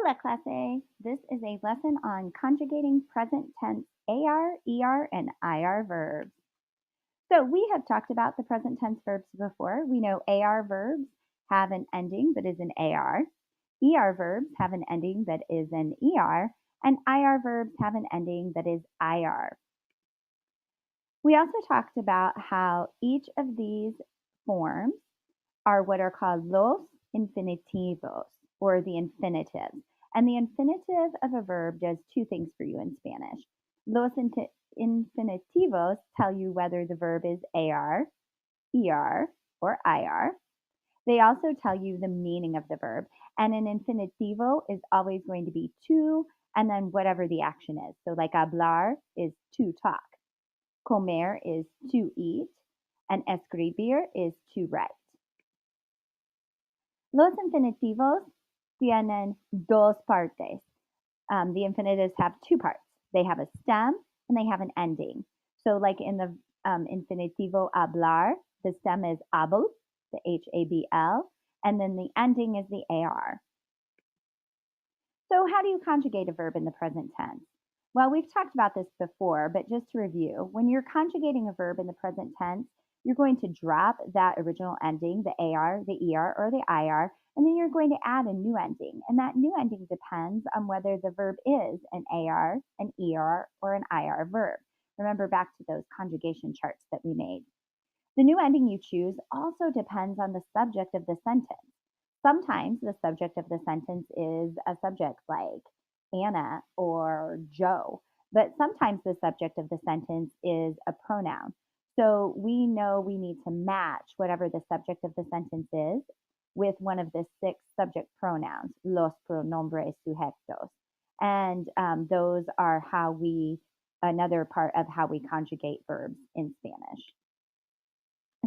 Hola, clase! This is a lesson on conjugating present tense AR, ER, and IR verbs. So we have talked about the present tense verbs before. We know AR verbs have an ending that is an AR. ER verbs have an ending that is an ER. And IR verbs have an ending that is IR. We also talked about how each of these forms are what are called los infinitivos, or the infinitives. And the infinitive of a verb does two things for you in Spanish. Los infinitivos tell you whether the verb is AR, ER, or IR. They also tell you the meaning of the verb. And an infinitivo is always going to be to, and then whatever the action is. So like hablar is to talk. Comer is to eat. And escribir is to write. Los infinitivos tienen dos partes. The infinitives have two parts. They have a stem and they have an ending. So like in the infinitivo hablar, the stem is habl, the H-A-B-L, and then the ending is the AR. So how do you conjugate a verb in the present tense? Well, we've talked about this before, but just to review, when you're conjugating a verb in the present tense, you're going to drop that original ending, the AR, the ER, or the IR, and then you're going to add a new ending. And that new ending depends on whether the verb is an AR, an ER, or an IR verb. Remember back to those conjugation charts that we made. The new ending you choose also depends on the subject of the sentence. Sometimes the subject of the sentence is a subject like Anna or Joe, but sometimes the subject of the sentence is a pronoun. So we know we need to match whatever the subject of the sentence is with one of the 6 subject pronouns, los pronombres sujetos. And those are another part of how we conjugate verbs in Spanish.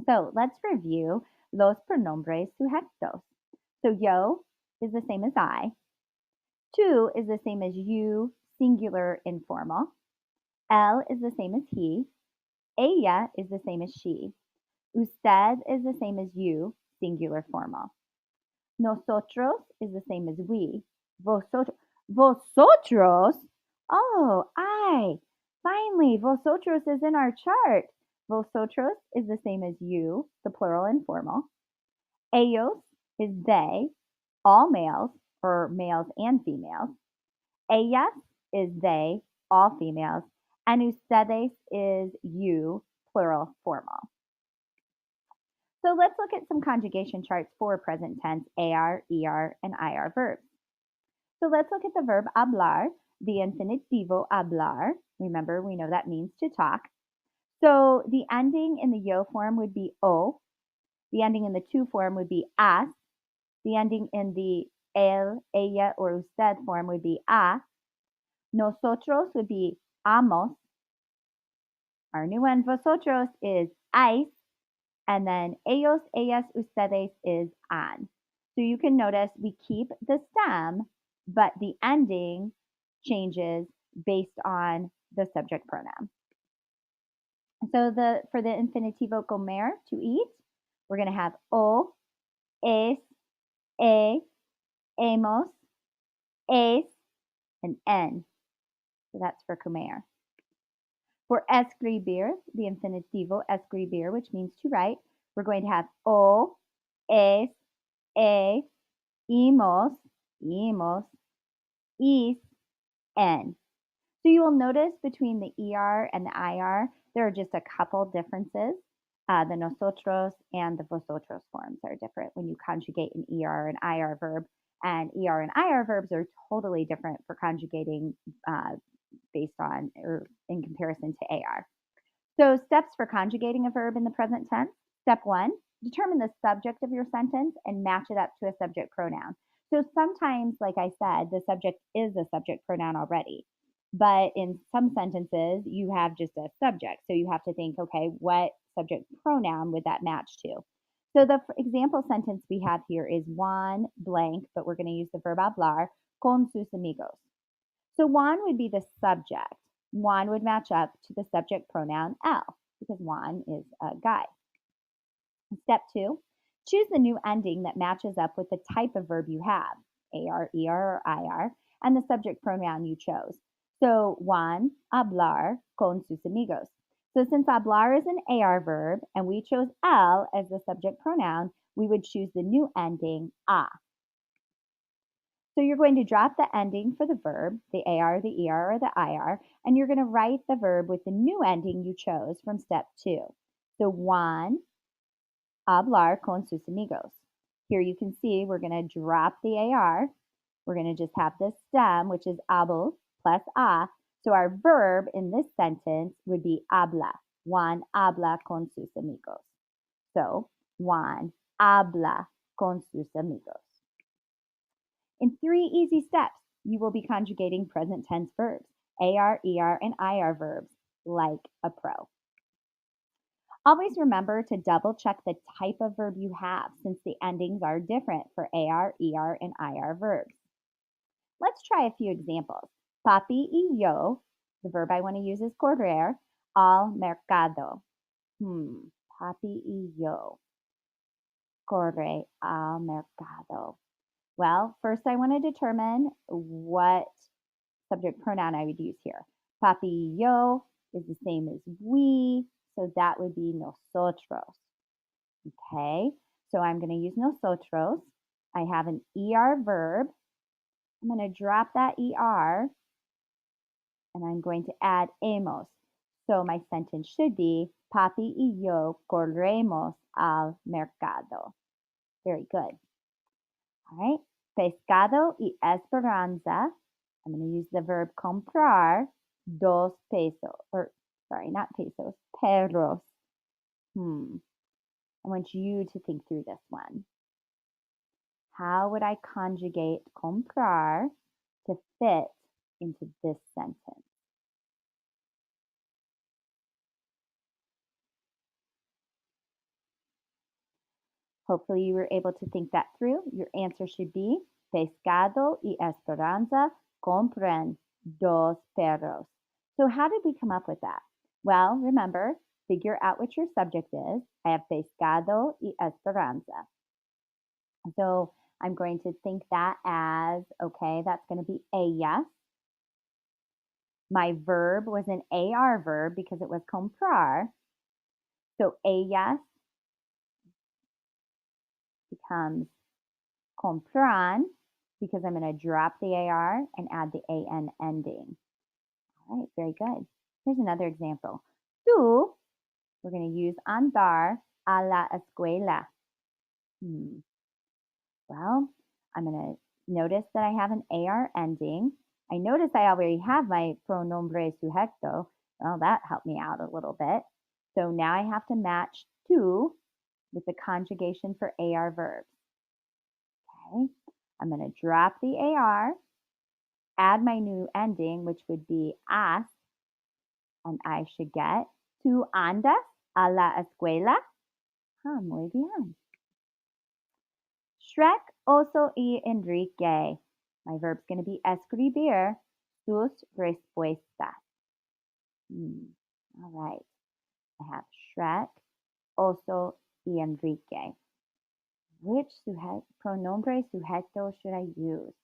So let's review los pronombres sujetos. So yo is the same as I. Tú is the same as you, singular informal. Él is the same as he. Ella is the same as she. Usted is the same as you, singular formal. Nosotros is the same as we. Vosotros? Oh, I. Finally, vosotros is in our chart. Vosotros is the same as you, the plural informal. Ellos is they, all males, or males and females. Ellas is they, all females. And ustedes is you, plural formal. So let's look at some conjugation charts for present tense AR, ER, and IR verbs. So let's look at the verb hablar, the infinitivo hablar. Remember, we know that means to talk. So the ending in the yo form would be o. The ending in the tú form would be as. The ending in the él, ella, or usted form would be a. Nosotros would be amos. Our new one, vosotros, is ais. And then ellos, ellas, ustedes is an. So you can notice we keep the stem, but the ending changes based on the subject pronoun. So for the infinitivo comer, to eat, we're going to have o, es, e, hemos, es, and en. So that's for comer. For escribir, the infinitivo escribir, which means to write, we're going to have o, es, e, hemos, is, en. So you will notice between the ER and the IR, there are just a couple differences. The nosotros and the vosotros forms are different when you conjugate an ER and IR verb. And ER and IR verbs are totally different for conjugating based on or in comparison to AR. So steps for conjugating a verb in the present tense. Step 1, determine the subject of your sentence and match it up to a subject pronoun. So sometimes, like I said, the subject is a subject pronoun already. But in some sentences, you have just a subject. So you have to think, okay, what subject pronoun would that match to? So the example sentence we have here is Juan blank, but we're going to use the verb hablar con sus amigos. So Juan would be the subject. Juan would match up to the subject pronoun él because Juan is a guy. Step 2, choose the new ending that matches up with the type of verb you have. AR, ER, or IR, and the subject pronoun you chose. So Juan hablar con sus amigos. So since hablar is an AR verb and we chose el as the subject pronoun, we would choose the new ending a. So you're going to drop the ending for the verb, the AR, the ER, or the IR, and you're going to write the verb with the new ending you chose from step 2. So Juan hablar con sus amigos. Here you can see we're going to drop the AR. We're going to just have the stem, which is habl plus a. So our verb in this sentence would be habla. Juan habla con sus amigos. So Juan habla con sus amigos. In 3 easy steps, you will be conjugating present tense verbs, AR, ER, and IR verbs, like a pro. Always remember to double check the type of verb you have since the endings are different for AR, ER, and IR verbs. Let's try a few examples. Papi y yo, the verb I want to use is correr, al mercado. Papi y yo, corre al mercado. Well, first I want to determine what subject pronoun I would use here. Papi y yo is the same as we, so that would be nosotros. Okay, so I'm going to use nosotros. I have an ER verb. I'm going to drop that ER, and I'm going to add hemos. So my sentence should be, Papi y yo corremos al mercado. Very good. All right, pescado y esperanza. I'm going to use the verb comprar, 2 pesos, or sorry, not pesos, perros. I want you to think through this one. How would I conjugate comprar to fit into this sentence? Hopefully you were able to think that through. Your answer should be pescado y esperanza compran 2 perros. So how did we come up with that? Well, remember, figure out what your subject is. I have pescado y esperanza. So I'm going to think that as, okay, that's going to be ellas. My verb was an AR verb because it was comprar. So ellas becomes compran because I'm going to drop the AR and add the AN ending. All right, very good. Here's another example. Tú, we're going to use andar a la escuela. Well, I'm going to notice that I have an AR ending. I notice I already have my pronombre sujeto. Well, that helped me out a little bit. So now I have to match tú with the conjugation for AR verbs. Okay, I'm going to drop the AR, add my new ending, which would be as, and I should get tú andas a la escuela. Muy bien. Shrek, Oso, y Enrique. My verb's going to be escribir sus respuestas. All right. I have Shrek, Oso, y Enrique. Which pronombre sujeto should I use?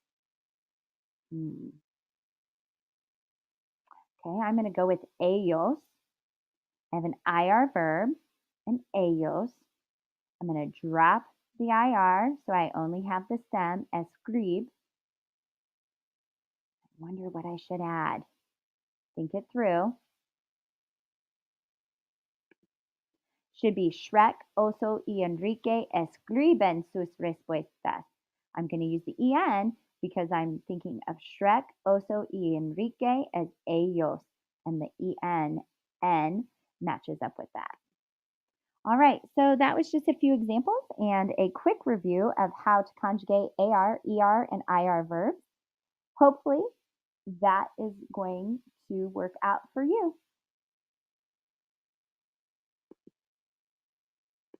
Okay, I'm going to go with ellos. I have an IR verb, and ellos. I'm going to drop the IR, so I only have the stem, escribe. I wonder what I should add. Think it through. Should be Shrek, Oso, y Enrique escriben sus respuestas. I'm going to use the EN because I'm thinking of Shrek, Oso, y Enrique as ellos, and the N matches up with that. All right, so that was just a few examples and a quick review of how to conjugate AR, ER, and IR verbs. Hopefully that is going to work out for you.